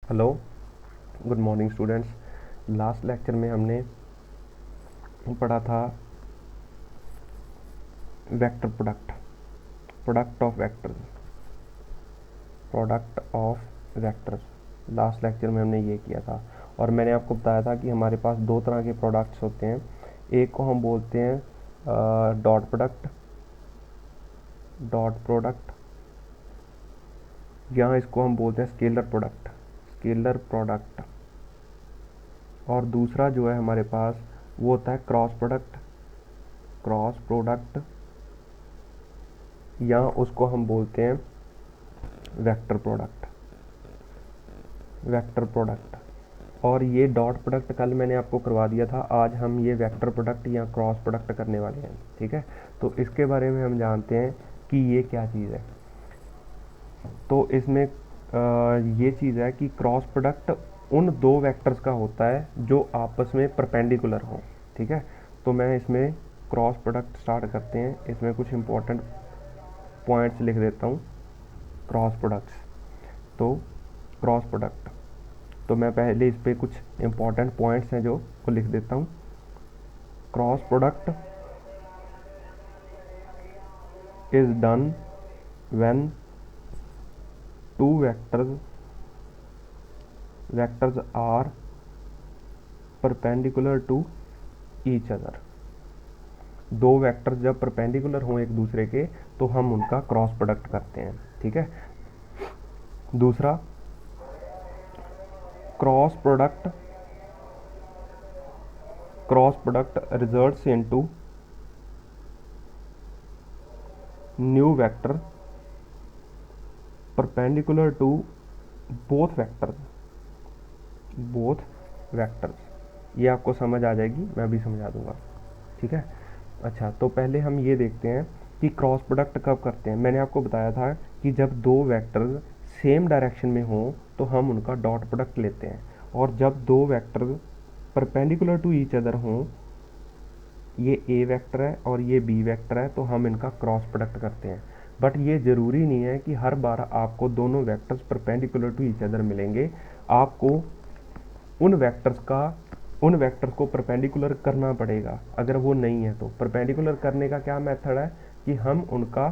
Hello, good morning students. Last lecture में हमने पढ़ा था vector product, product of vectors, product of vectors. Last lecture में हमने ये किया था और मैंने आपको बताया था कि हमारे पास दो तरह के प्रोडक्ट्स होते हैं। एक को हम बोलते हैं डॉट प्रोडक्ट, डॉट प्रोडक्ट, या इसको हम बोलते हैं स्केलर प्रोडक्ट, स्केलर प्रोडक्ट। और दूसरा जो है हमारे पास वो होता है क्रॉस प्रोडक्ट, क्रॉस प्रोडक्ट, या उसको हम बोलते हैं वेक्टर प्रोडक्ट, वेक्टर प्रोडक्ट। और ये डॉट प्रोडक्ट कल मैंने आपको करवा दिया था, आज हम ये वेक्टर प्रोडक्ट या क्रॉस प्रोडक्ट करने वाले हैं। ठीक है, तो इसके बारे में हम जानते हैं कि ये क्या चीज़ है। तो इसमें ये चीज़ है कि क्रॉस प्रोडक्ट उन दो वेक्टर्स का होता है जो आपस में परपेंडिकुलर हों। ठीक है, तो मैं इसमें क्रॉस प्रोडक्ट स्टार्ट करते हैं। इसमें कुछ इंपॉर्टेंट पॉइंट्स लिख देता हूँ। क्रॉस प्रोडक्ट्स, तो क्रॉस प्रोडक्ट, तो मैं पहले इस पे कुछ इंपॉर्टेंट पॉइंट्स हैं जो वो लिख देता हूँ। Cross product is done when two vectors are perpendicular to each other. दो वेक्टर्स जब परपेंडिकुलर हों एक दूसरे के तो हम उनका क्रॉस प्रोडक्ट करते हैं। ठीक है, दूसरा cross product results into new vector perpendicular to both vectors. ये आपको समझ आ जाएगी, मैं भी समझा दूंगा। ठीक है, अच्छा, तो पहले हम ये देखते हैं कि क्रॉस प्रोडक्ट कब करते हैं। मैंने आपको बताया था कि जब दो वेक्टर सेम डायरेक्शन में हों तो हम उनका डॉट प्रोडक्ट लेते हैं, और जब दो vector perpendicular to each other हों, ये ए वेक्टर है और ये बी वेक्टर है, तो हम इनका क्रॉस प्रोडक्ट करते हैं। बट ये ज़रूरी नहीं है कि हर बार आपको दोनों vectors perpendicular to each other मिलेंगे। आपको उन वेक्टर्स को परपेंडिकुलर करना पड़ेगा। अगर वो नहीं है तो परपेंडिकुलर करने का क्या मेथड है कि हम उनका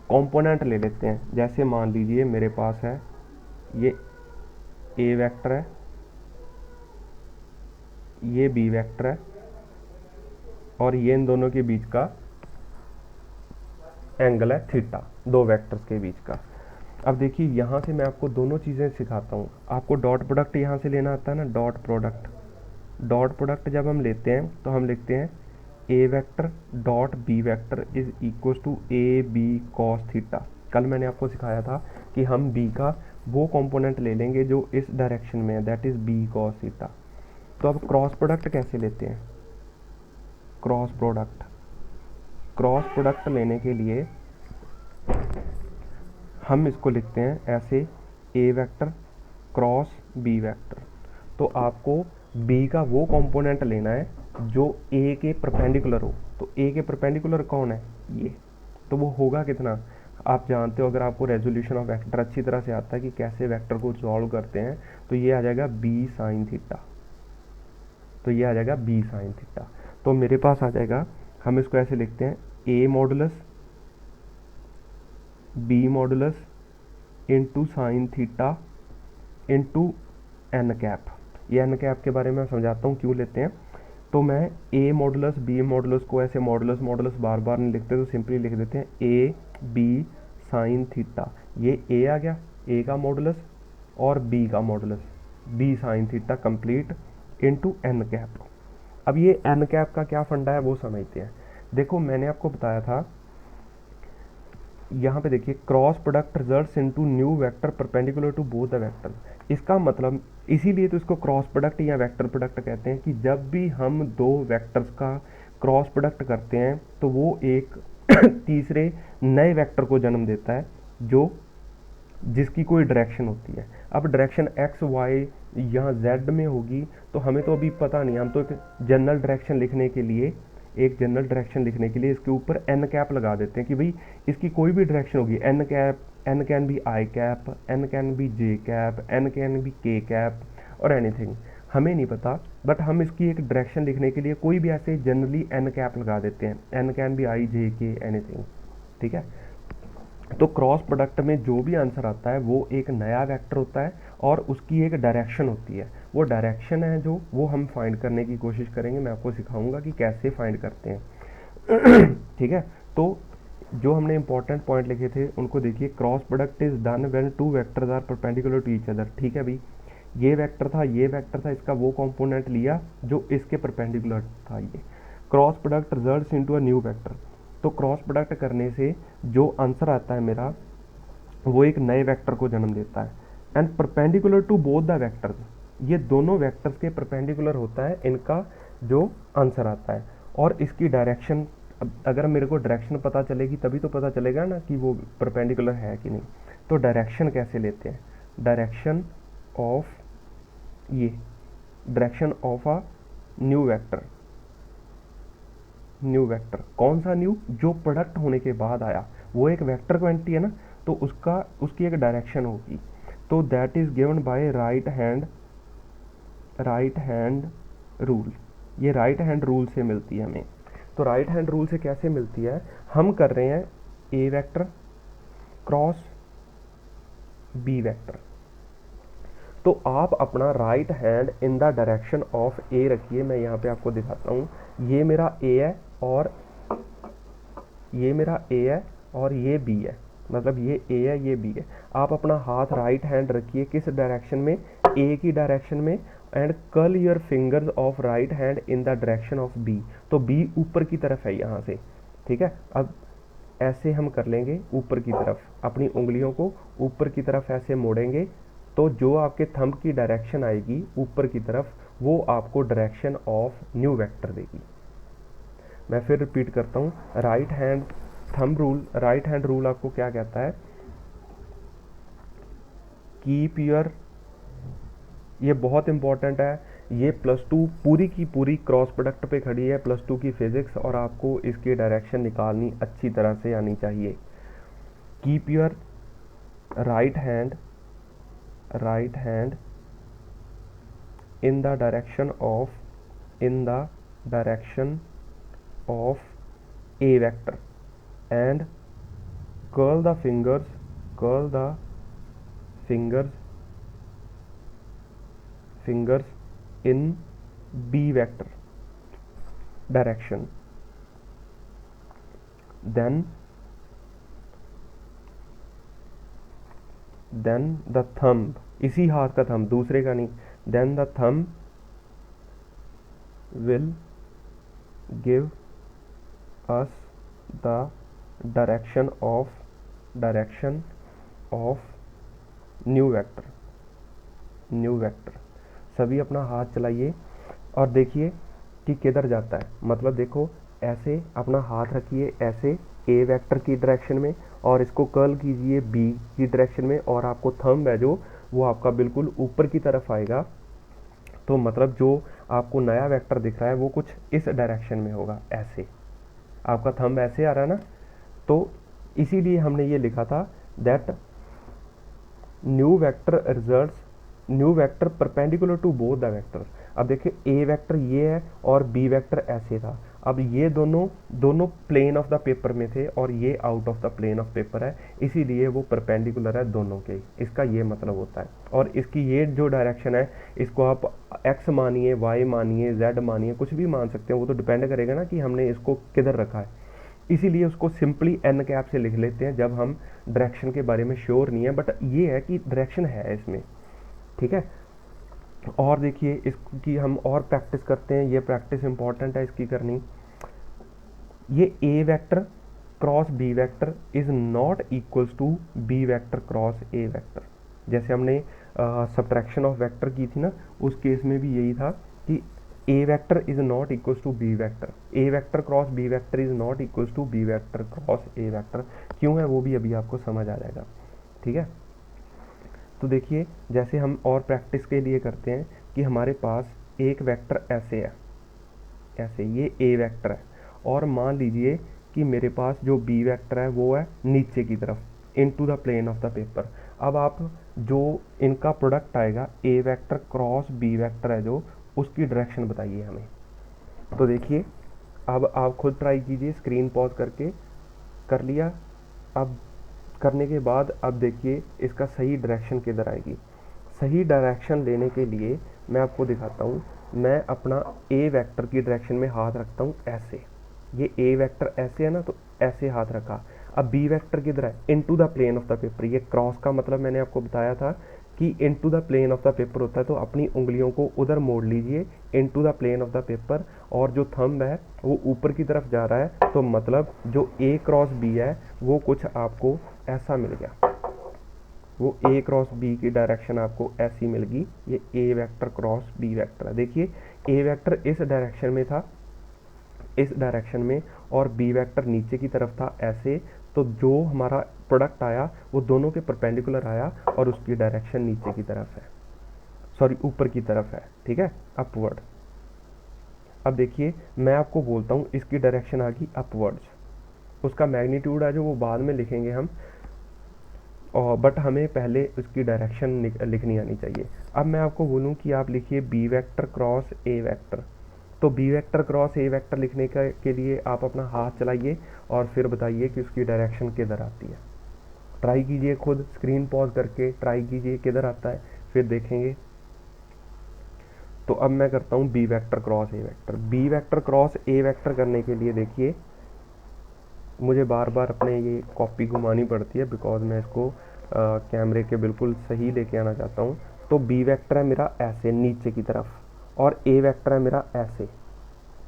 कंपोनेंट ले लेते हैं। जैसे मान लीजिए मेरे पास है ये ए वेक्टर है, ये बी वेक्टर है, और ये इन दोनों के बीच का एंगल है थीटा, दो वेक्टर्स के बीच का। अब देखिए यहाँ से मैं आपको दोनों चीज़ें सिखाता हूँ। आपको डॉट प्रोडक्ट यहाँ से लेना आता है ना, डॉट प्रोडक्ट। डॉट प्रोडक्ट जब हम लेते हैं तो हम लिखते हैं A vector dot B vector is equal to A B cos theta. कल मैंने आपको सिखाया था कि हम बी का वो कंपोनेंट ले लेंगे जो इस डायरेक्शन में है, that is B cos theta. तो अब क्रॉस प्रोडक्ट कैसे लेते हैं? क्रॉस प्रोडक्ट लेने के लिए हम इसको लिखते हैं ऐसे, ए वेक्टर क्रॉस बी वेक्टर। तो आपको बी का वो कंपोनेंट लेना है जो ए के परपेंडिकुलर हो। तो ए के परपेंडिकुलर कौन है? ये। तो वो होगा कितना? आप जानते हो, अगर आपको रेजोल्यूशन ऑफ वेक्टर अच्छी तरह से आता है कि कैसे वेक्टर को सॉल्व करते हैं, तो ये आ जाएगा बी साइन थीटा। तो ये आ जाएगा बी साइन थीटा। तो मेरे पास आ जाएगा, हम इसको ऐसे लिखते हैं, A modulus B modulus into sine theta into N cap. ये एन कैप के बारे में समझाता हूँ क्यों लेते हैं। तो मैं ए मॉडुलस बी मॉडुलस को ऐसे मॉडुलस बार बार नहीं लिखते, तो सिंपली लिख देते हैं ए बी साइन थीटा। ये ए आ गया, ए का मॉडुलस, और बी का modulus B sine theta complete into N cap. अब ये एन कैप का क्या फंडा है वो समझते हैं। देखो मैंने आपको बताया था, यहाँ पे देखिए, cross product results into new vector perpendicular to both the vector. इसका मतलब, इसीलिए तो इसको क्रॉस प्रोडक्ट या वेक्टर प्रोडक्ट कहते हैं कि जब भी हम दो वेक्टर्स का क्रॉस प्रोडक्ट करते हैं तो वो एक तीसरे नए वेक्टर को जन्म देता है जो जिसकी कोई डायरेक्शन होती है। अब डायरेक्शन एक्स वाई यहाँ जेड में होगी, तो हमें तो अभी पता नहीं। हम तो एक जनरल डायरेक्शन लिखने के लिए इसके ऊपर एन कैप लगा देते हैं कि भाई इसकी कोई भी डायरेक्शन होगी, n cap n can be I cap, n can be J cap, n can be K cap और एनीथिंग, हमें नहीं पता, बट हम इसकी एक डायरेक्शन लिखने के लिए कोई भी ऐसे जनरली n कैप लगा देते हैं, n कैन बी आई जे के एनीथिंग, ठीक है। तो क्रॉस प्रोडक्ट में जो भी आंसर आता है वो एक नया वेक्टर होता है और उसकी एक डायरेक्शन होती है, वो डायरेक्शन है जो वो हम फाइंड करने की कोशिश करेंगे, मैं आपको सिखाऊंगा कि कैसे फाइंड करते हैं ठीक है। तो जो हमने इंपॉर्टेंट पॉइंट लिखे थे उनको देखिए, cross product is done when two vectors are perpendicular to each other, ठीक है भाई, ये वेक्टर था, ये वेक्टर था, इसका वो कंपोनेंट लिया जो इसके परपेंडिकुलर था, ये cross product results into a new vector. तो क्रॉस प्रोडक्ट करने से जो आंसर आता है मेरा वो एक नए वेक्टर को जन्म देता है, and perpendicular to both the vectors, ये दोनों वेक्टर्स के परपेंडिकुलर होता है इनका जो आंसर आता है। और इसकी डायरेक्शन, अगर मेरे को डायरेक्शन पता चलेगी तभी तो पता चलेगा ना कि वो परपेंडिकुलर है कि नहीं। तो डायरेक्शन कैसे लेते हैं, डायरेक्शन ऑफ, ये direction of a new vector, new vector कौन सा न्यू, जो प्रोडक्ट होने के बाद आया, वो एक वेक्टर क्वांटिटी है ना, तो उसकी एक डायरेक्शन होगी। तो that is given by right hand rule, ये राइट हैंड रूल से मिलती है हमें। तो राइट हैंड रूल से कैसे मिलती है, हम कर रहे हैं A vector cross B vector, तो आप अपना right hand in the direction of A रखिए, मैं यहाँ पे आपको दिखाता हूँ, ये मेरा ए है और ये मेरा ए है और ये बी है, मतलब ये ए है ये बी है। आप अपना हाथ राइट हैंड रखिए किस डायरेक्शन में, ए की डायरेक्शन में, and curl your fingers of right hand in the direction of B, तो बी ऊपर की तरफ है यहाँ से, ठीक है। अब ऐसे हम कर लेंगे ऊपर की तरफ, अपनी उंगलियों को ऊपर की तरफ ऐसे मोड़ेंगे, तो जो आपके थंब की डायरेक्शन आएगी ऊपर की तरफ वो आपको डायरेक्शन ऑफ न्यू वेक्टर देगी। मैं फिर रिपीट करता हूँ, right hand thumb rule, right hand rule आपको क्या कहता है, कीप योर, ये बहुत इंपॉर्टेंट है, ये +2 पूरी की पूरी क्रॉस प्रोडक्ट पे खड़ी है, +2 की फिजिक्स, और आपको इसकी डायरेक्शन निकालनी अच्छी तरह से आनी चाहिए। Keep your right hand in the direction of A vector and curl the fingers in B vector direction, then the thumb, इसी हाथ का थंब, दूसरे का नहीं, then the thumb will give us the direction of new vector. सभी अपना हाथ चलाइए और देखिए कि किधर जाता है, मतलब देखो ऐसे अपना हाथ रखिए ऐसे ए वेक्टर की डायरेक्शन में और इसको कर्ल कीजिए बी की डायरेक्शन में, और आपको थंब है जो वो आपका बिल्कुल ऊपर की तरफ आएगा, तो मतलब जो आपको नया वेक्टर दिख रहा है वो कुछ इस डायरेक्शन में होगा, ऐसे आपका थंब ऐसे आ रहा है ना, तो इसीलिए हमने ये लिखा था that new vector perpendicular to both the vectors. अब देखिए ए वेक्टर ये है और बी वेक्टर ऐसे था, अब ये दोनों प्लेन ऑफ द पेपर में थे और ये out of the plane of paper है, इसीलिए वो परपेंडिकुलर है दोनों के, इसका ये मतलब होता है। और इसकी ये जो डायरेक्शन है इसको आप एक्स मानिए, वाई मानिए, जेड मानिए, कुछ भी मान सकते हैं, वो तो डिपेंड करेगा ना कि हमने इसको किधर रखा है, इसीलिए उसको सिंपली एन कैप से लिख लेते हैं जब हम डायरेक्शन के बारे में श्योर नहीं है, बट ये है कि डायरेक्शन है इसमें, ठीक है। और देखिए इसकी हम और प्रैक्टिस करते हैं, ये प्रैक्टिस इंपॉर्टेंट है इसकी करनी। ये A vector cross B vector is not equals to B vector cross A vector, जैसे हमने सब्ट्रैक्शन ऑफ वेक्टर की थी ना, उस केस में भी यही था कि A vector is not equals to B vector, A vector cross B vector is not equals to B vector cross A vector, क्यों है वो भी अभी आपको समझ आ जाएगा, ठीक है। तो देखिए जैसे हम और प्रैक्टिस के लिए करते हैं कि हमारे पास एक वेक्टर ऐसे है, ऐसे ये ए वेक्टर है, और मान लीजिए कि मेरे पास जो बी वेक्टर है वो है नीचे की तरफ, into the plane of the paper. अब आप जो इनका प्रोडक्ट आएगा A vector cross B vector है जो, उसकी डायरेक्शन बताइए हमें। तो देखिए अब आप खुद ट्राई कीजिए, स्क्रीन पॉज करके कर लिया। अब करने के बाद अब देखिए इसका सही डायरेक्शन किधर आएगी। सही डायरेक्शन लेने के लिए मैं आपको दिखाता हूँ। मैं अपना ए वेक्टर की डायरेक्शन में हाथ रखता हूँ ऐसे, ये ए वेक्टर ऐसे है ना, तो ऐसे हाथ रखा। अब बी वेक्टर किधर है, into the plane of the paper. ये क्रॉस का मतलब मैंने आपको बताया था कि into the plane of the paper होता है, तो अपनी उंगलियों को उधर मोड़ लीजिए into the plane of the paper, और जो थंब है वो ऊपर की तरफ जा रहा है, तो मतलब जो ए क्रॉस बी है वो कुछ आपको ऐसा मिल गया, वो ए क्रॉस बी की डायरेक्शन आपको ऐसी मिल गई। ये A vector cross B vector है। देखिए ए वेक्टर इस डायरेक्शन में था, इस डायरेक्शन में, और बी वेक्टर नीचे की तरफ था ऐसे, तो जो हमारा प्रोडक्ट आया वो दोनों के परपेंडिकुलर आया और उसकी डायरेक्शन नीचे की तरफ है, सॉरी ऊपर की तरफ है, ठीक है, अपवर्ड। अब देखिए मैं आपको बोलता हूँ इसकी डायरेक्शन आ गई अपवर्ड्स, उसका मैग्नीट्यूड है जो वो बाद में लिखेंगे हम, और बट हमें पहले उसकी डायरेक्शन लिखनी आनी चाहिए। अब मैं आपको बोलूँ कि आप लिखिए B vector cross A vector, तो B vector cross A vector लिखने के लिए आप अपना हाथ चलाइए और फिर बताइए कि उसकी डायरेक्शन किधर आती है। ट्राई कीजिए खुद, स्क्रीन पॉज करके ट्राई कीजिए किधर आता है, फिर देखेंगे। तो अब मैं करता हूँ B vector cross A vector. B vector cross A vector करने के लिए देखिए मुझे बार बार अपने ये कॉपी घुमानी पड़ती है, बिकॉज मैं इसको कैमरे के बिल्कुल सही लेके आना चाहता हूँ। तो बी वेक्टर है मेरा ऐसे नीचे की तरफ, और ए वेक्टर है मेरा ऐसे।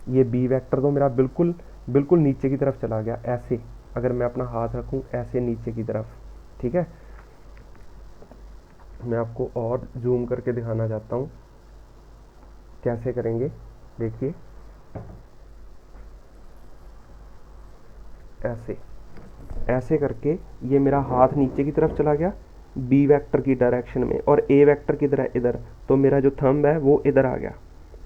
ये बी वेक्टर तो मेरा बिल्कुल बिल्कुल नीचे की तरफ चला गया ऐसे, अगर मैं अपना हाथ रखूं ऐसे नीचे की तरफ, ठीक है। मैं आपको और जूम करके दिखाना चाहता हूँ कैसे करेंगे। देखिए ऐसे ऐसे करके ये मेरा हाथ नीचे की तरफ चला गया बी वेक्टर की डायरेक्शन में, और ए वेक्टर किधर है, इधर, तो मेरा जो थंब है वो इधर आ गया,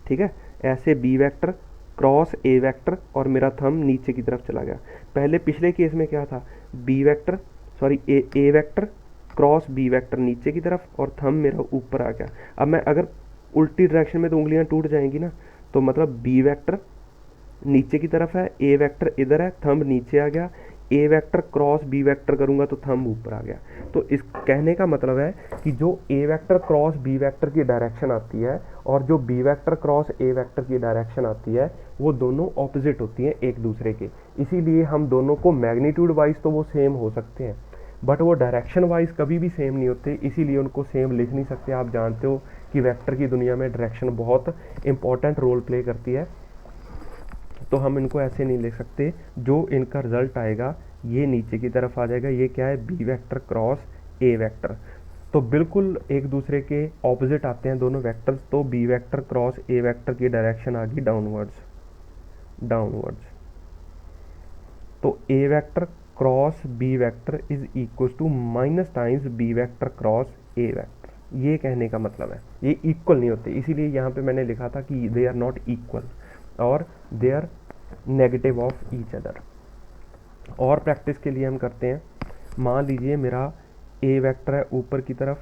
ठीक है। ऐसे B vector cross A vector और मेरा थंब नीचे की तरफ चला गया। पहले पिछले केस में क्या था, बी वेक्टर सॉरी ए वेक्टर क्रॉस बी वेक्टर नीचे की तरफ और थंब मेरा ऊपर आ गया। अब मैं अगर उल्टी डायरेक्शन में तो उंगलियां टूट जाएंगी ना, तो मतलब बी वेक्टर नीचे की तरफ है, ए वेक्टर इधर है, थंब नीचे आ गया, ए वेक्टर क्रॉस बी वेक्टर करूंगा तो थंब ऊपर आ गया। तो इस कहने का मतलब है कि जो A vector cross B vector की डायरेक्शन आती है और जो B vector cross A vector की डायरेक्शन आती है वो दोनों ऑपोजिट होती हैं एक दूसरे के। इसीलिए हम दोनों को मैग्नीट्यूड वाइज तो वो सेम हो सकते हैं, बट वो डायरेक्शन वाइज कभी भी सेम नहीं होते, इसीलिए उनको सेम लिख नहीं सकते। आप जानते हो कि वेक्टर की दुनिया में डायरेक्शन बहुत इंपॉर्टेंट रोल प्ले करती है, तो हम इनको ऐसे नहीं लिख सकते। जो इनका रिजल्ट आएगा ये नीचे की तरफ आ जाएगा, ये क्या है, B vector cross A vector. तो बिल्कुल एक दूसरे के ऑपोजिट आते हैं दोनों वेक्टर्स, तो B vector cross A vector की डायरेक्शन आ गई डाउनवर्ड्स, डाउनवर्ड्स। तो A vector cross B vector is equal to minus times B vector cross A vector. ये कहने का मतलब है ये इक्वल नहीं होते, इसीलिए यहाँ पे मैंने लिखा था कि दे आर नॉट इक्वल और they are negative of each other. और प्रैक्टिस के लिए हम करते हैं, मान लीजिए मेरा ए वेक्टर है ऊपर की तरफ,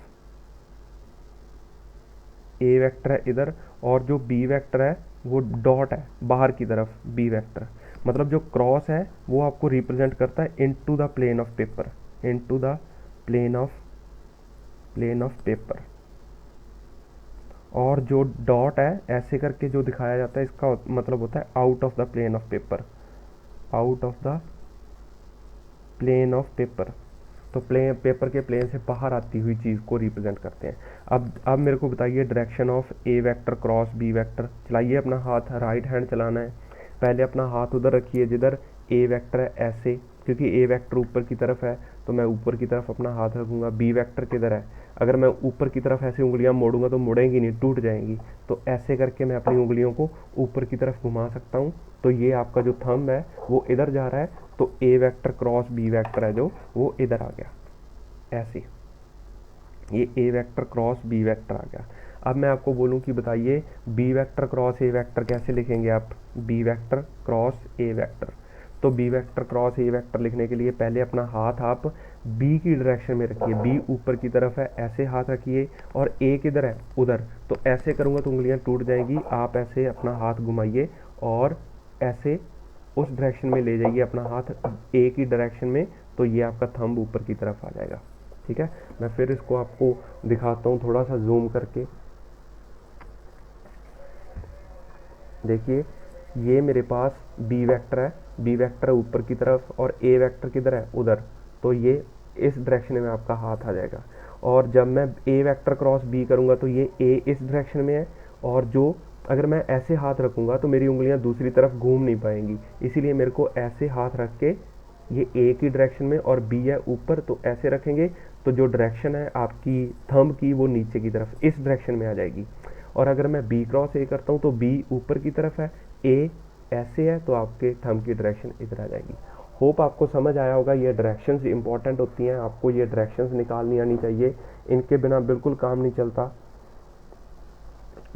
ए वेक्टर है इधर, और जो बी वेक्टर है वो डॉट है बाहर की तरफ, बी वेक्टर मतलब जो क्रॉस है वो आपको रिप्रेजेंट करता है into the plane of paper, into the plane of paper. और जो डॉट है ऐसे करके जो दिखाया जाता है इसका मतलब होता है out of the plane of paper, out of the plane of paper. तो पेपर के प्लेन से बाहर आती हुई चीज़ को रिप्रेजेंट करते हैं। अब मेरे को बताइए direction of A vector cross B vector. चलाइए अपना हाथ, राइट हैंड चलाना है। पहले अपना हाथ उधर रखिए जिधर ए वेक्टर है ऐसे, क्योंकि ए वेक्टर ऊपर की तरफ है तो मैं ऊपर की तरफ अपना हाथ रखूँगा। बी वेक्टर किधर है, अगर मैं ऊपर की तरफ ऐसे उंगलियां मोड़ूंगा तो मुड़ेंगी नहीं, टूट जाएंगी। तो ऐसे करके मैं अपनी उंगलियों को ऊपर की तरफ घुमा सकता हूँ। तो ये आपका जो थंब है वो इधर जा रहा है, तो A vector cross B vector है जो वो इधर आ गया ऐसे, ये A vector cross B vector आ गया। अब मैं आपको बोलूं कि बताइए B vector cross A vector कैसे लिखेंगे आप, B vector cross A vector. तो B vector cross A vector लिखने के लिए पहले अपना हाथ आप बी की डायरेक्शन में रखिए, बी ऊपर की तरफ है, ऐसे हाथ रखिए, और ए किधर है, उधर। तो ऐसे करूँगा तो उंगलियां टूट जाएंगी, आप ऐसे अपना हाथ घुमाइए और ऐसे उस डायरेक्शन में ले जाइए अपना हाथ, ए की डायरेक्शन में, तो ये आपका थंब ऊपर की तरफ आ जाएगा। ठीक है, मैं फिर इसको आपको दिखाता हूँ थोड़ा सा जूम करके। देखिए ये मेरे पास बी वेक्टर है, बी वेक्टर है ऊपर की तरफ, और ए वेक्टर किधर है, उधर। तो ये इस डायरेक्शन में आपका हाथ आ जाएगा। और जब मैं ए वेक्टर क्रॉस बी करूँगा तो ये ए इस डायरेक्शन में है, और जो अगर मैं ऐसे हाथ रखूँगा तो मेरी उंगलियां दूसरी तरफ घूम नहीं पाएंगी, इसीलिए मेरे को ऐसे हाथ रख के, ये ए की डायरेक्शन में और बी है ऊपर, तो ऐसे रखेंगे तो जो डायरेक्शन है आपकी थंब की वो नीचे की तरफ इस डायरेक्शन में आ जाएगी। और अगर मैं बी क्रॉस ए करता हूँ तो बी ऊपर की तरफ है, ए ऐसे है, तो आपके थंब की डायरेक्शन इधर आ जाएगी। होप आपको समझ आया होगा। ये डायरेक्शंस इंपॉर्टेंट होती हैं, आपको ये डायरेक्शंस निकालनी आनी चाहिए, इनके बिना बिल्कुल काम नहीं चलता,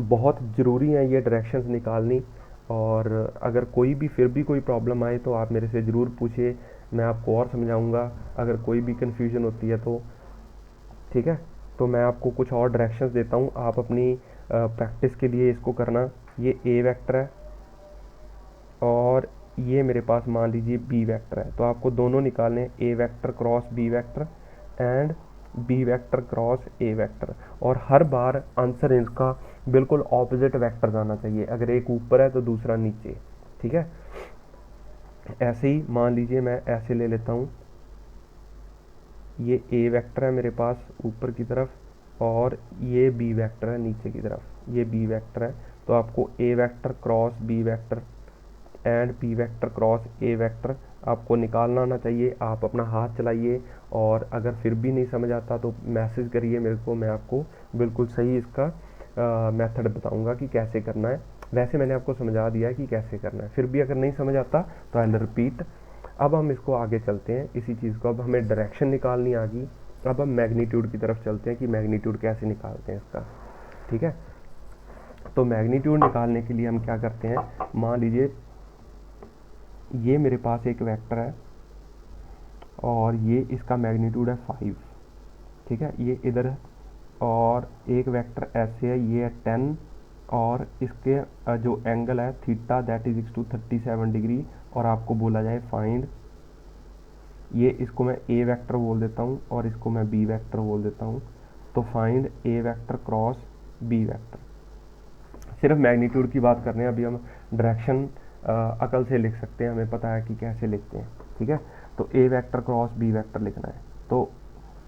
बहुत ज़रूरी है ये डायरेक्शंस निकालनी। और अगर कोई भी फिर भी कोई प्रॉब्लम आए तो आप मेरे से ज़रूर पूछिए, मैं आपको और समझाऊंगा अगर कोई भी कन्फ्यूजन होती है तो। ठीक है, तो मैं आपको कुछ और डायरेक्शंस देता हूँ, आप अपनी प्रैक्टिस के लिए इसको करना। ये ए वेक्टर है और ये मेरे पास मान लीजिए बी वेक्टर है, तो आपको दोनों निकालने हैं, A vector cross B vector and B vector cross A vector. और हर बार आंसर इसका बिल्कुल ऑपोजिट वेक्टर जाना चाहिए, अगर एक ऊपर है तो दूसरा नीचे। ठीक है, ऐसे ही मान लीजिए मैं ऐसे ले लेता हूँ, ये ए वेक्टर है मेरे पास ऊपर की तरफ, और ये बी वेक्टर है नीचे की तरफ, ये बी वेक्टर है। तो आपको A vector cross B vector and B vector cross A vector आपको निकालना आना चाहिए। आप अपना हाथ चलाइए, और अगर फिर भी नहीं समझ आता तो मैसेज करिए मेरे को, मैं आपको बिल्कुल सही इसका मेथड बताऊंगा कि कैसे करना है। वैसे मैंने आपको समझा दिया है कि कैसे करना है, फिर भी अगर नहीं समझ आता तो आई विल रिपीट। अब हम इसको आगे चलते हैं इसी चीज़ को, अब हमें डायरेक्शन निकालनी आ गई, अब हम मैग्नीट्यूड की तरफ चलते हैं कि मैग्नीट्यूड कैसे निकालते हैं इसका। ठीक है, तो मैग्नीट्यूड निकालने के लिए हम क्या करते हैं, मान लीजिए ये मेरे पास एक वेक्टर है और ये इसका मैग्नीट्यूड है 5। ठीक है, ये इधर है, और एक वेक्टर ऐसे है, ये है 10, और इसके जो एंगल है theta that is equals to 37 degree, और आपको बोला जाए फाइंड, ये इसको मैं ए वेक्टर बोल देता हूँ और इसको मैं बी वेक्टर बोल देता हूँ। तो find A vector cross B vector. सिर्फ मैग्नीट्यूड की बात कर रहे हैं, अभी हम डायरेक्शन अकल से लिख सकते हैं, हमें पता है कि कैसे लिखते हैं। ठीक है, तो A vector cross B vector लिखना है, तो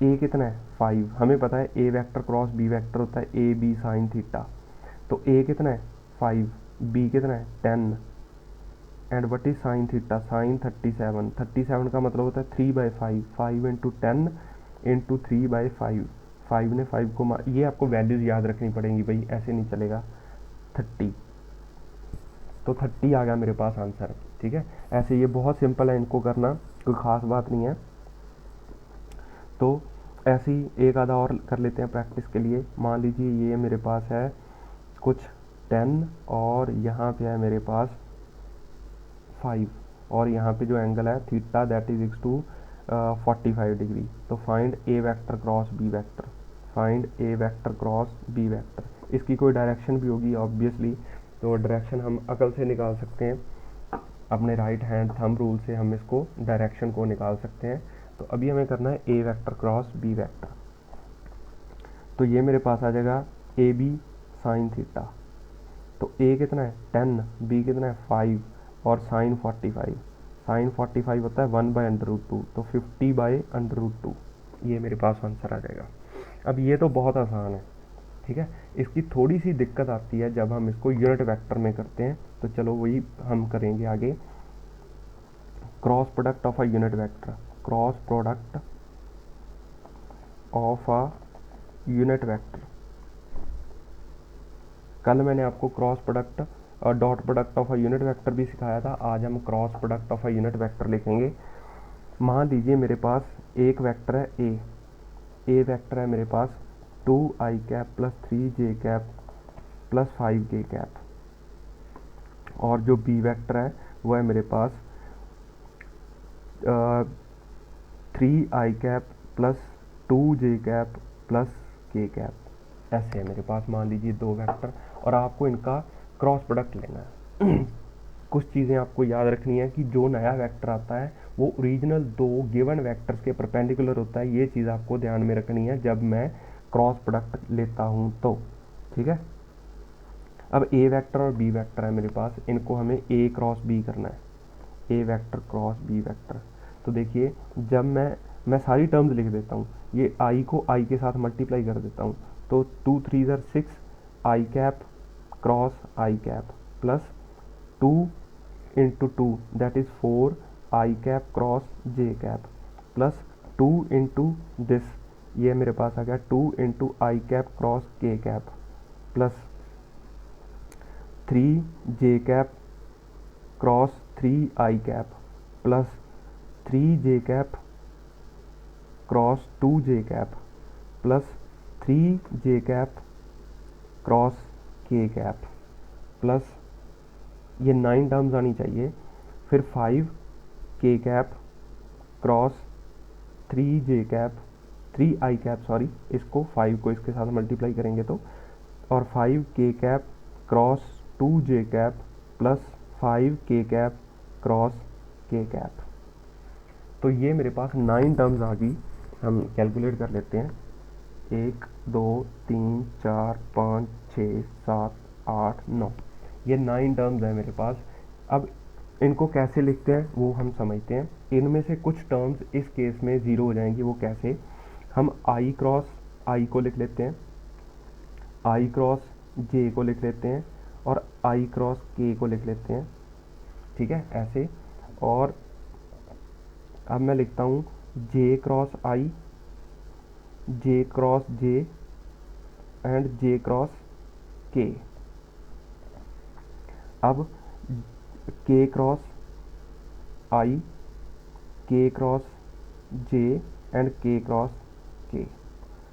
ए कितना है 5, हमें पता है ए वेक्टर क्रॉस बी वेक्टर होता है ए बी साइन थीटा। तो ए कितना है 5, बी कितना है 10, and what is sine theta, sine 37, 37 का मतलब होता है 3/5, 5 इंटू 10 इंटू 3/5, 5 ने 5 को ये आपको वैल्यूज़ याद रखनी पड़ेंगी भाई, ऐसे नहीं चलेगा। 30, तो 30 आ गया मेरे पास आंसर। ठीक है, ऐसे ये बहुत सिंपल है, इनको करना कोई ख़ास बात नहीं है। तो ऐसे ही एक आधा और कर लेते हैं प्रैक्टिस के लिए। मान लीजिए ये मेरे पास है कुछ 10, और यहाँ पे है मेरे पास 5, और यहाँ पे जो एंगल है theta that is equals to 45 degree. तो find A vector cross B vector, find A vector cross B vector. इसकी कोई डायरेक्शन भी होगी ऑब्वियसली, तो डायरेक्शन हम अकल से निकाल सकते हैं, अपने राइट हैंड थंब रूल से हम इसको डायरेक्शन को निकाल सकते हैं। तो अभी हमें करना है ए वेक्टर क्रॉस बी वेक्टर। तो ये मेरे पास आ जाएगा ए बी साइन थीटा, तो ए कितना है 10, बी कितना है 5, और साइन 45, साइन 45 होता है 1/√2, तो 50/√2, ये मेरे पास आंसर आ जाएगा। अब ये तो बहुत आसान है। ठीक है, इसकी थोड़ी सी दिक्कत आती है जब हम इसको यूनिट वेक्टर में करते हैं, तो चलो वही हम करेंगे आगे। Cross product of a unit vector, cross product of a unit vector. कल मैंने आपको क्रॉस प्रोडक्ट और dot product of a unit vector भी सिखाया था, आज हम cross product of a unit vector लिखेंगे। मान लीजिए मेरे पास एक वेक्टर है ए वेक्टर है मेरे पास 2i cap plus 3j cap plus 5k cap, और जो बी वेक्टर है वो है मेरे पास 3i plus 2j plus k। ऐसे है मेरे पास, मान लीजिए दो वेक्टर, और आपको इनका क्रॉस प्रोडक्ट लेना है। कुछ चीज़ें आपको याद रखनी है कि जो नया वेक्टर आता है वो ओरिजिनल दो गिवन वेक्टर्स के परपेंडिकुलर होता है। ये चीज़ आपको ध्यान में रखनी है जब मैं क्रॉस प्रोडक्ट लेता हूँ तो, ठीक है। अब ए वेक्टर और बी वेक्टर है मेरे पास, इनको हमें ए क्रॉस बी करना है, ए वेक्टर क्रॉस बी वेक्टर। तो देखिए, जब मैं सारी टर्म्स लिख देता हूँ, ये आई को आई के साथ मल्टीप्लाई कर देता हूँ, तो 2 3 6 I cap cross I cap plus 2 into 2 that is 4 I cap cross J cap plus 2 into this, ये मेरे पास आ गया 2 into I cap cross K cap plus 3 J cap cross 3 I cap plus 3 J cap cross 2 J cap plus 3 J cap cross K cap plus ये 9 terms आनी चाहिए, फिर 5 K cap cross 3 J cap 3 I cap, sorry, इसको 5 को इसके साथ multiply करेंगे तो, और 5 K cap cross 2 J cap plus 5 K cap cross K cap. तो ये मेरे पास 9 टर्म्स आ गई। हम कैलकुलेट कर लेते हैं, 1 2 3 4 5 6 7 8 9, ये 9 टर्म्स है मेरे पास। अब इनको कैसे लिखते हैं वो हम समझते हैं। इनमें से कुछ टर्म्स इस केस में ज़ीरो हो जाएंगी, वो कैसे, हम आई क्रॉस आई को लिख लेते हैं, आई क्रॉस जे को लिख लेते हैं, और आई क्रॉस के को लिख लेते हैं, ठीक है, ऐसे। और अब मैं लिखता हूँ J cross I, J cross J and J cross K. अब K cross I, K cross J and K cross K.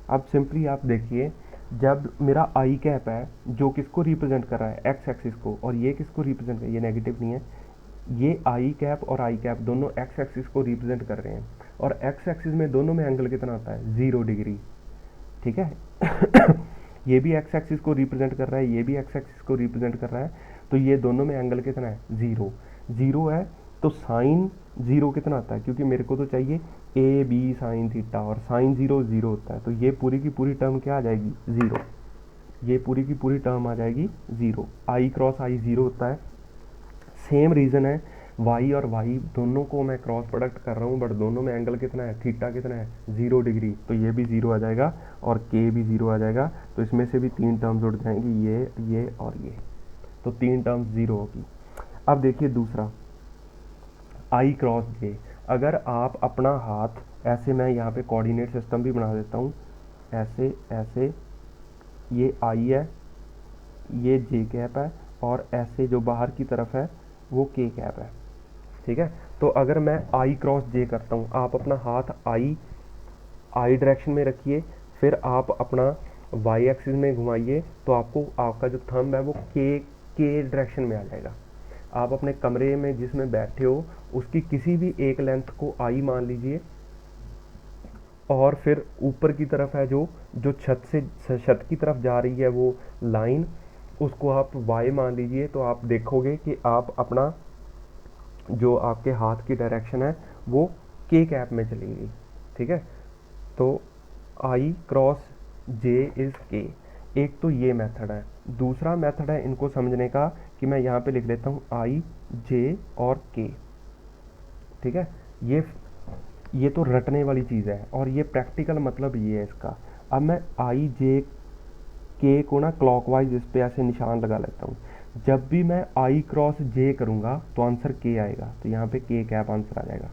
अब सिंपली आप देखिए, जब मेरा आई कैप है जो किसको रिप्रेजेंट कर रहा है, एक्स एक्सिस को, और ये किसको रिप्रेजेंट कर, ये नेगेटिव नहीं है, ये आई कैप और आई कैप दोनों एक्स एक्सिस को रिप्रेजेंट कर रहे हैं, और एक्स एक्सिस में दोनों में एंगल कितना आता है, 0 डिग्री, ठीक है। ये भी एक्स एक्सिस को रिप्रेजेंट कर रहा है, ये भी एक्स एक्सिस को रिप्रेजेंट कर रहा है, तो ये दोनों में एंगल कितना है, 0 0 है, तो साइन 0 कितना आता है, क्योंकि मेरे को तो चाहिए ए बी साइन थीटा, और साइन 0 0 होता है, तो ये पूरी की पूरी टर्म क्या आ जाएगी, 0, ये पूरी की पूरी टर्म आ जाएगी 0। आई क्रॉस आई 0 होता है। सेम रीज़न है, वाई और वाई दोनों को मैं क्रॉस प्रोडक्ट कर रहा हूँ, बट दोनों में एंगल कितना है, थीटा कितना है, 0 डिग्री, तो ये भी 0 आ जाएगा और के भी 0 आ जाएगा। तो इसमें से भी 3 टर्म्स उड़ जाएंगी, ये और ये, तो 3 टर्म्स 0 होगी। अब देखिए दूसरा, आई क्रॉस जे। अगर आप अपना हाथ ऐसे, मैं यहाँ पे कोऑर्डिनेट सिस्टम भी बना देता हूँ, ऐसे ऐसे, ये आई है, ये जे कैप है, और ऐसे जो बाहर की तरफ है वो के कैप है, ठीक है। तो अगर मैं आई क्रॉस जे करता हूँ, आप अपना हाथ आई डायरेक्शन में रखिए, फिर आप अपना वाई एक्सिस में घुमाइए, तो आपको आपका जो थंब है वो के डायरेक्शन में आ जाएगा। आप अपने कमरे में जिसमें बैठे हो उसकी किसी भी एक लेंथ को आई मान लीजिए, और फिर ऊपर की तरफ है जो छत की तरफ जा रही है वो लाइन, उसको आप वाई मान लीजिए, तो आप देखोगे कि आप अपना जो आपके हाथ की डायरेक्शन है वो के कैप में चलेगी, ठीक है। तो आई क्रॉस जे इज़ के। एक तो ये मेथड है। दूसरा मेथड है इनको समझने का, कि मैं यहाँ पे लिख लेता हूँ आई जे और के, ठीक है। ये तो रटने वाली चीज़ है, और ये प्रैक्टिकल मतलब ये है इसका। अब मैं आई जे के को ना क्लॉकवाइज इस पे ऐसे निशान लगा लेता हूँ। जब भी मैं आई क्रॉस जे करूँगा तो आंसर के आएगा, तो यहाँ पे के कैप आंसर आ जाएगा।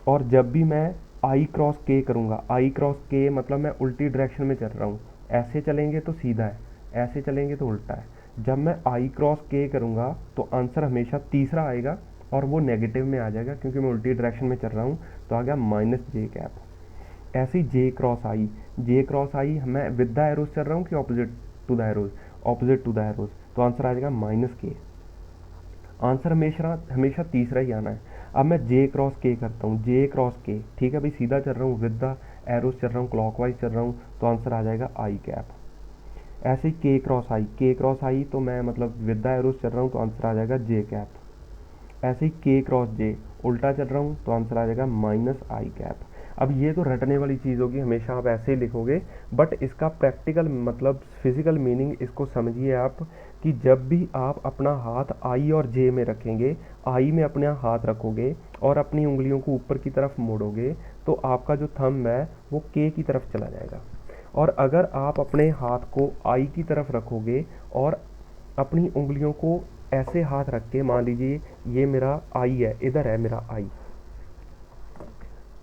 और जब भी मैं आई क्रॉस के करूँगा, आई क्रॉस के मतलब मैं उल्टी डायरेक्शन में चल रहा हूँ, ऐसे चलेंगे तो सीधा है, ऐसे चलेंगे तो उल्टा है। जब मैं आई क्रॉस के करूँगा तो आंसर हमेशा तीसरा आएगा, और वो नेगेटिव में आ जाएगा क्योंकि मैं उल्टी डायरेक्शन में चल रहा हूँ, तो आ गया माइनस जे कैप। ऐसे ही जे क्रॉस आई मैं विद द एरोज चल रहा हूँ कि opposite to the arrows, opposite to the arrows, तो आंसर आ जाएगा माइनस के। आंसर हमेशा तीसरा ही आना है। अब मैं जे क्रॉस के करता हूँ, जे क्रॉस के, ठीक है भाई, सीधा चल रहा हूँ, विद द एरोस चल रहा हूँ, क्लॉकवाइज चल रहा हूँ, तो आंसर आ जाएगा आई कैप। ऐसे ही के क्रॉस आई तो मैं मतलब विद द एरोस चल रहा हूँ, तो आंसर आ जाएगा जे कैप। ऐसे ही के क्रॉस जे उल्टा चल रहा हूँ, तो आंसर आ जाएगा माइनस आई कैप। अब ये तो रटने वाली चीज़ होगी, हमेशा आप ऐसे ही लिखोगे, बट इसका प्रैक्टिकल मतलब फिजिकल मीनिंग इसको समझिए आप, कि जब भी आप अपना हाथ आई और जे में रखेंगे, आई में अपना हाथ रखोगे और अपनी उंगलियों को ऊपर की तरफ मोड़ोगे, तो आपका जो थंब है वो के की तरफ चला जाएगा। और अगर आप अपने हाथ को आई की तरफ रखोगे और अपनी उंगलियों को ऐसे हाथ रख के, मान लीजिए ये मेरा आई है, इधर है मेरा आई,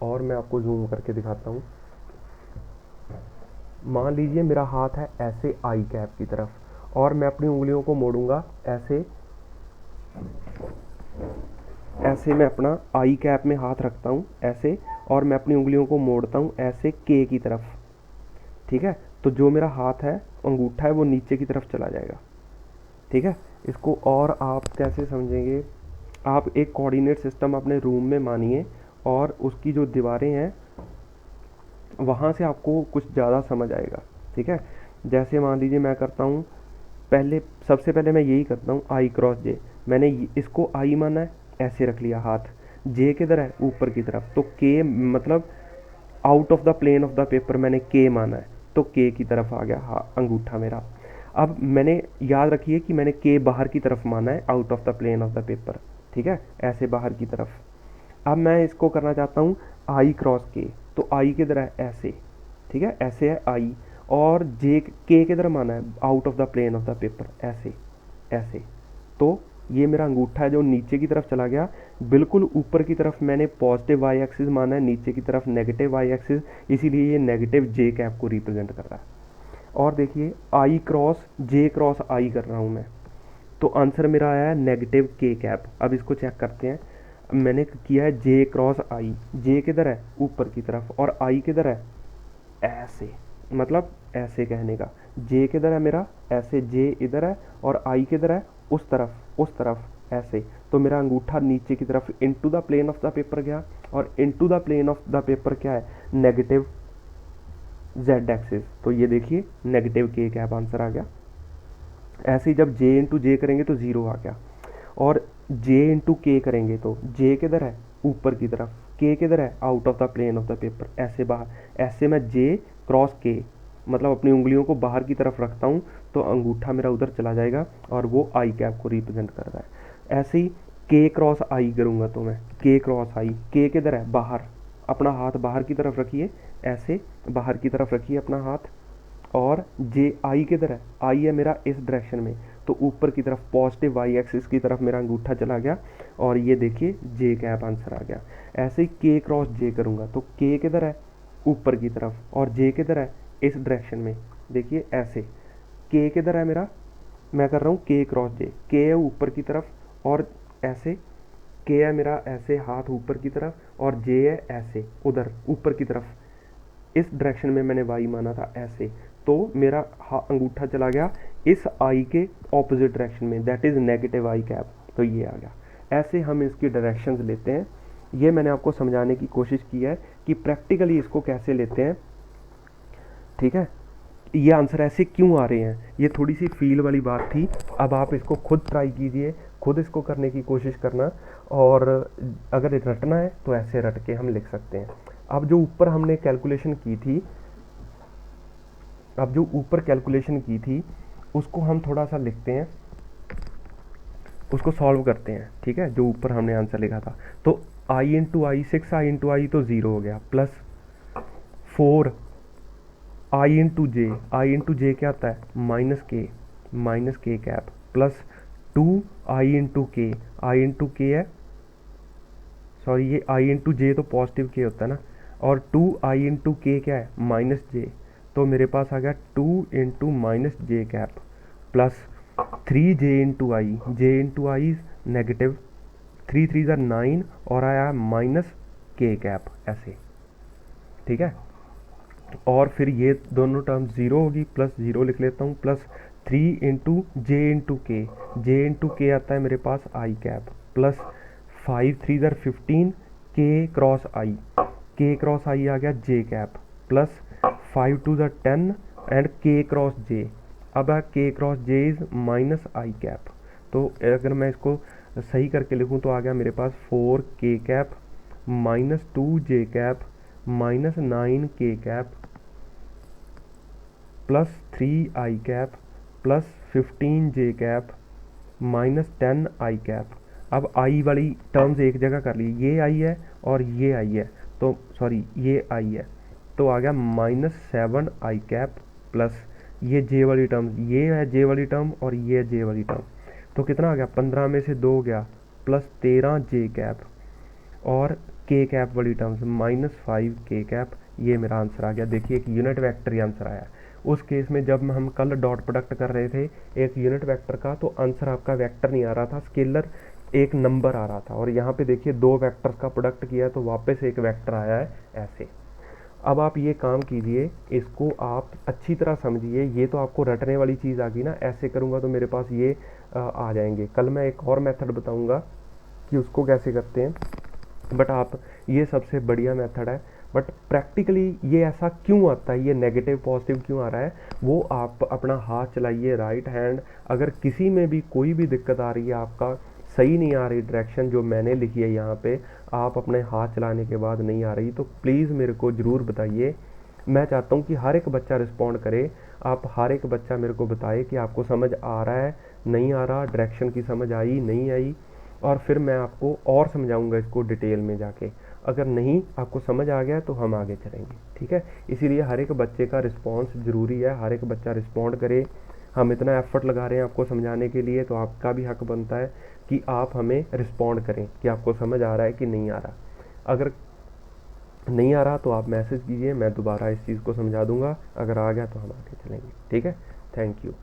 और मैं आपको जूम करके दिखाता हूँ। मान लीजिए मेरा हाथ है ऐसे आई कैप की तरफ, और मैं अपनी उंगलियों को मोड़ूंगा ऐसे, ऐसे मैं अपना आई कैप में हाथ रखता हूँ ऐसे, और मैं अपनी उंगलियों को मोड़ता हूँ ऐसे के की तरफ, ठीक है। तो जो मेरा हाथ है, अंगूठा है, वो नीचे की तरफ चला जाएगा, ठीक है। इसको और आप कैसे समझेंगे, आप एक कोऑर्डिनेट सिस्टम अपने रूम में मानिए, और उसकी जो दीवारें हैं वहाँ से आपको कुछ ज़्यादा समझ आएगा, ठीक है। जैसे मान लीजिए मैं करता हूँ, पहले सबसे पहले मैं यही करता हूँ, आई क्रॉस जे, मैंने इसको आई माना है, ऐसे रख लिया हाथ, जे किधर है, ऊपर की तरफ, तो के मतलब out of the plane of the paper मैंने के माना है, तो के की तरफ आ गया अंगूठा मेरा। अब मैंने याद रखिए कि मैंने के बाहर की तरफ माना है, out of the plane of the paper, ठीक है, ऐसे बाहर की तरफ। अब मैं इसको करना चाहता हूँ आई क्रॉस के, तो आई किधर है, ऐसे, ठीक है, ऐसे है आई, और जे के किधर माना है, out of the plane of the paper, ऐसे ऐसे। तो ये मेरा अंगूठा है जो नीचे की तरफ चला गया, बिल्कुल ऊपर की तरफ मैंने पॉजिटिव वाई एक्सिस माना है, नीचे की तरफ नेगेटिव वाई एक्सिस, इसीलिए ये नेगेटिव जे कैप को रिप्रेजेंट कर रहा है। और देखिए आई क्रॉस जे क्रॉस आई कर रहा हूँ मैं, तो आंसर मेरा आया है नेगेटिव के कैप। अब इसको चेक करते हैं, मैंने किया है जे क्रॉस आई, जे किधर है, ऊपर की तरफ, और आई किधर है, ऐसे, मतलब ऐसे कहने का, जे किधर है मेरा, ऐसे, जे इधर है, और आई किधर है, उस तरफ ऐसे। तो मेरा अंगूठा नीचे की तरफ into the plane of the paper गया, और into the plane of the paper क्या है, नेगेटिव जेड एक्सिस, तो ये देखिए नेगेटिव के कैप आंसर आ गया। ऐसे ही जब जे इंटू जे करेंगे तो ज़ीरो आ गया, और जे इंटू के करेंगे तो जे किधर है, ऊपर की तरफ, के किधर है, out of the plane of the paper, ऐसे बाहर, ऐसे मैं जे क्रॉस के मतलब अपनी उंगलियों को बाहर की तरफ रखता हूँ, तो अंगूठा मेरा उधर चला जाएगा, और वो आई कैप को रिप्रेजेंट कर रहा है। ऐसे ही के क्रॉस आई करूँगा तो मैं के क्रॉस आई, के किधर है, बाहर, अपना हाथ बाहर की तरफ रखिए, ऐसे बाहर की तरफ रखिए अपना हाथ, और जे आई किधर है, आई है मेरा इस डायरेक्शन में, तो ऊपर की तरफ पॉजिटिव वाई एक्सिस की तरफ मेरा अंगूठा चला गया, और ये देखिए जे कैप आंसर आ गया। ऐसे ही के क्रॉस जे करूँगा तो के किधर है, ऊपर की तरफ, और जे किधर है, इस डायरेक्शन में, देखिए ऐसे, के किधर है मेरा, मैं कर रहा हूँ के क्रॉस जे, के है ऊपर की तरफ, और ऐसे, के है मेरा ऐसे हाथ ऊपर की तरफ, और जे है ऐसे उधर ऊपर की तरफ, इस डायरेक्शन में मैंने वाई माना था ऐसे, तो मेरा अंगूठा चला गया इस आई के ऑपोजिट डायरेक्शन में, that is negative I cap, तो ये आ गया। ऐसे हम इसकी डायरेक्शंस लेते हैं। ये मैंने आपको समझाने की कोशिश की है कि प्रैक्टिकली इसको कैसे लेते हैं, ठीक है। ये आंसर ऐसे क्यों आ रहे हैं, ये थोड़ी सी फील वाली बात थी। अब आप इसको खुद ट्राई कीजिए, खुद इसको करने की कोशिश करना, और अगर रटना है तो ऐसे रट के हम लिख सकते हैं। अब जो ऊपर हमने कैलकुलेशन की थी, उसको हम थोड़ा सा लिखते हैं, उसको सॉल्व करते हैं, ठीक है। जो ऊपर हमने आंसर लिखा था, तो आई इंटू आई, 6 आई इंटू आई तो ज़ीरो हो गया, प्लस 4 आई इंटू जे क्या आता है, माइनस के कैप, प्लस 2 आई इंटू के है, सॉरी ये आई इंटू जे तो पॉजिटिव के होता है ना, और 2 आई इंटू के क्या है, माइनस जे, तो मेरे पास आ गया 2 इंटू माइनस जे कैप, प्लस 3 जे इंटू आई नेगेटिव, 3 3 ज़ा 9, और आया माइनस के कैप, ऐसे, ठीक है। और फिर ये दोनों टर्म ज़ीरो होगी, प्लस ज़ीरो लिख लेता हूँ, प्लस 3 इंटू जे इंटू के आता है मेरे पास आई कैप, प्लस 5 3 ज़र 15 के क्रॉस आई, के क्रॉस आई आ गया जे कैप, प्लस 5 2 ज़र 10 एंड के क्रॉस जे। अब K cross J is minus I cap. तो अगर मैं इसको सही करके लिखूँ तो आ गया मेरे पास 4 के cap minus 2 J cap minus 9 के cap plus 3 I cap plus 15 J cap minus 10 I cap. अब आई वाली टर्म्स एक जगह कर ली, ये आई है और ये आई है, तो सॉरी ये आई है, तो आ गया माइनस 7 आई कैप प्लस ये जे वाली टर्म, ये है जे वाली टर्म और ये है जे वाली टर्म, तो कितना आ गया 15 में से 2 गया प्लस 13 जे कैप और के कैप वाली टर्म्स माइनस 5 के कैप। ये मेरा आंसर आ गया। देखिए एक यूनिट वेक्टर ही आंसर आया। उस केस में जब हम कल डॉट प्रोडक्ट कर रहे थे एक यूनिट वेक्टर का, तो आंसर आपका वेक्टर नहीं आ रहा था, स्केलर एक नंबर आ रहा था। और यहाँ पे देखिए 2 वेक्टर्स का प्रोडक्ट किया है तो वापस एक वेक्टर आया है ऐसे। अब आप ये काम कीजिए, इसको आप अच्छी तरह समझिए। ये तो आपको रटने वाली चीज़ आ गई ना, ऐसे करूँगा तो मेरे पास ये आ जाएंगे। कल मैं एक और मेथड बताऊँगा कि उसको कैसे करते हैं, बट आप ये सबसे बढ़िया मेथड है। बट प्रैक्टिकली ये ऐसा क्यों आता है, ये नेगेटिव पॉजिटिव क्यों आ रहा है, वो आप अपना हाथ चलाइए राइट हैंड। अगर किसी में भी कोई भी दिक्कत आ रही है, आपका सही नहीं आ रही डायरेक्शन जो मैंने लिखी है यहाँ पे, आप अपने हाथ चलाने के बाद नहीं आ रही, तो प्लीज़ मेरे को ज़रूर बताइए। मैं चाहता हूँ कि हर एक बच्चा रिस्पॉन्ड करे। आप हर एक बच्चा मेरे को बताए कि आपको समझ आ रहा है, नहीं आ रहा, डायरेक्शन की समझ आई नहीं आई, और फिर मैं आपको और समझाऊंगा इसको डिटेल में जाके। अगर नहीं आपको समझ आ गया तो हम आगे चलेंगे, ठीक है। इसीलिए हर एक बच्चे का रिस्पॉन्स ज़रूरी है, हर एक बच्चा रिस्पॉन्ड करे। हम इतना एफर्ट लगा रहे हैं आपको समझाने के लिए, तो आपका भी हक बनता है कि आप हमें रिस्पॉन्ड करें कि आपको समझ आ रहा है कि नहीं आ रहा। अगर नहीं आ रहा तो आप मैसेज कीजिए, मैं दोबारा इस चीज़ को समझा दूंगा। अगर आ गया तो हम आगे चलेंगे, ठीक है। Thank you.